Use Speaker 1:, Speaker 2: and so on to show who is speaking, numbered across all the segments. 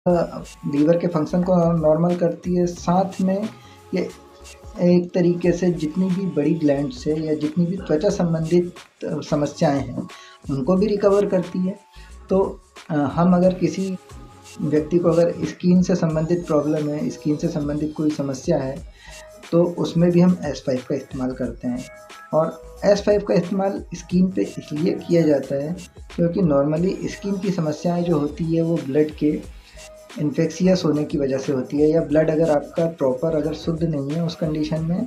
Speaker 1: Liver के function को normal करती है, साथ में ये एक तरीके से जितनी भी बड़ी ग्लैंड्स है या जितनी भी त्वचा संबंधित समस्याएं हैं उनको भी रिकवर करती है। तो हम अगर किसी व्यक्ति को अगर स्किन से संबंधित प्रॉब्लम है, स्किन से संबंधित कोई समस्या है, तो उसमें भी हम S5 का इस्तेमाल करते हैं। और S5 का इस्तेमाल स्किन पे इसलिए किया जाता है क्योंकि नॉर्मली स्किन की समस्याएं जो होती है वो ब्लड के इन्फेक्शियस होने की वजह से होती है, या ब्लड अगर आपका प्रॉपर अगर शुद्ध नहीं है उस कंडीशन में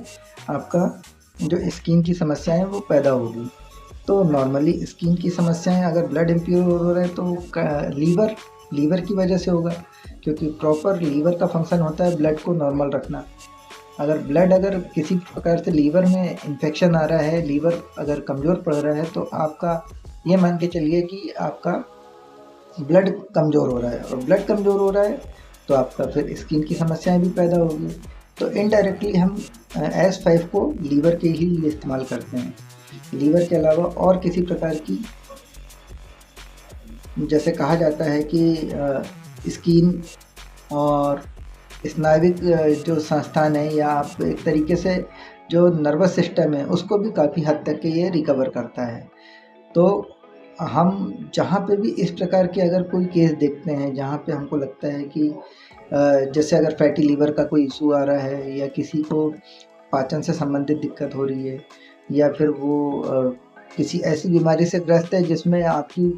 Speaker 1: आपका जो स्किन की समस्याएं वो पैदा होगी। तो नॉर्मली स्किन की समस्याएं अगर ब्लड इम्प्योर हो रहा है तो लीवर की वजह से होगा, क्योंकि प्रॉपर लीवर का फंक्शन होता है ब्लड को नॉर्मल रखना। अगर किसी प्रकार से लीवर में इन्फेक्शन आ रहा है, लीवर अगर कमज़ोर पड़ रहा है, तो आपका ये मान के चलिए कि आपका ब्लड कमज़ोर हो रहा है, और ब्लड कमज़ोर हो रहा है तो आपका फिर स्किन की समस्याएं भी पैदा होगी। तो इनडायरेक्टली हम S5 को लीवर के ही लिए इस्तेमाल करते हैं। लीवर के अलावा और किसी प्रकार की, जैसे कहा जाता है कि स्किन और स्नाविक जो संस्थान है, या आप एक तरीके से जो नर्वस सिस्टम है उसको भी काफ़ी हद तक के ये रिकवर करता है। तो हम जहाँ पे भी इस प्रकार के अगर कोई केस देखते हैं जहाँ पे हमको लगता है कि जैसे अगर फैटी लीवर का कोई इशू आ रहा है, या किसी को पाचन से संबंधित दिक्कत हो रही है, या फिर वो किसी ऐसी बीमारी से ग्रस्त है जिसमें आपकी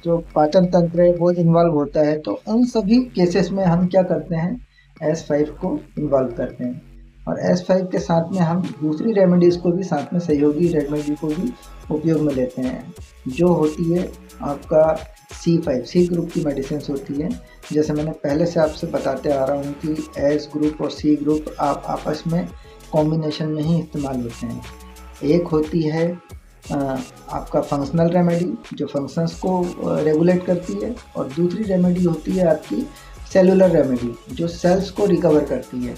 Speaker 1: जो पाचन तंत्र है वो इन्वॉल्व होता है, तो उन सभी केसेस में हम क्या करते हैं, S5 को इन्वॉल्व करते हैं। और S5 के साथ में हम दूसरी रेमेडीज़ को भी, साथ में सहयोगी रेमेडी को भी उपयोग में लेते हैं, जो होती है आपका C ग्रुप की मेडिसिन होती है। जैसे मैंने पहले से आपसे बताते आ रहा हूँ कि S ग्रुप और C ग्रुप आप आपस में कॉम्बिनेशन में ही इस्तेमाल होते हैं। एक होती है आपका फंक्शनल रेमेडी जो फंक्शंस को रेगुलेट करती है, और दूसरी रेमेडी होती है आपकी सेलुलर रेमेडी जो सेल्स को रिकवर करती है।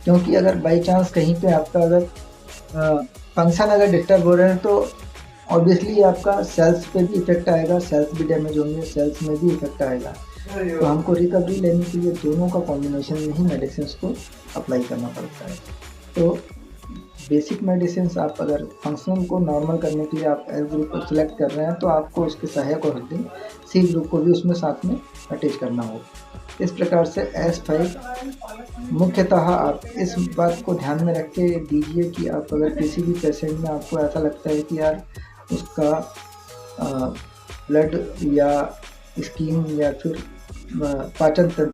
Speaker 1: क्योंकि अगर बाई चांस कहीं पे आपका अगर फंक्शन अगर डिस्टर्ब हो रहे हैं तो ऑब्वियसली आपका सेल्स पे भी इफेक्ट आएगा, सेल्स भी डैमेज होंगे, सेल्स में भी इफेक्ट आएगा। तो हमको रिकवरी लेने के लिए दोनों का कॉम्बिनेशन में ही मेडिसिन को अप्लाई करना पड़ता है। तो बेसिक मेडिसिन आप अगर फंक्शन को नॉर्मल करने के लिए आप S ग्रुप को सिलेक्ट कर रहे हैं तो आपको उसके सहायक और C ग्रुप को भी उसमें साथ में अटैच करना होगा। इस प्रकार से S5 मुख्यतः आप इस बात को ध्यान में रख के दीजिए कि आप अगर किसी भी पेशेंट में आपको ऐसा लगता है कि यार उसका ब्लड या स्किन या फिर पाचन तंत्र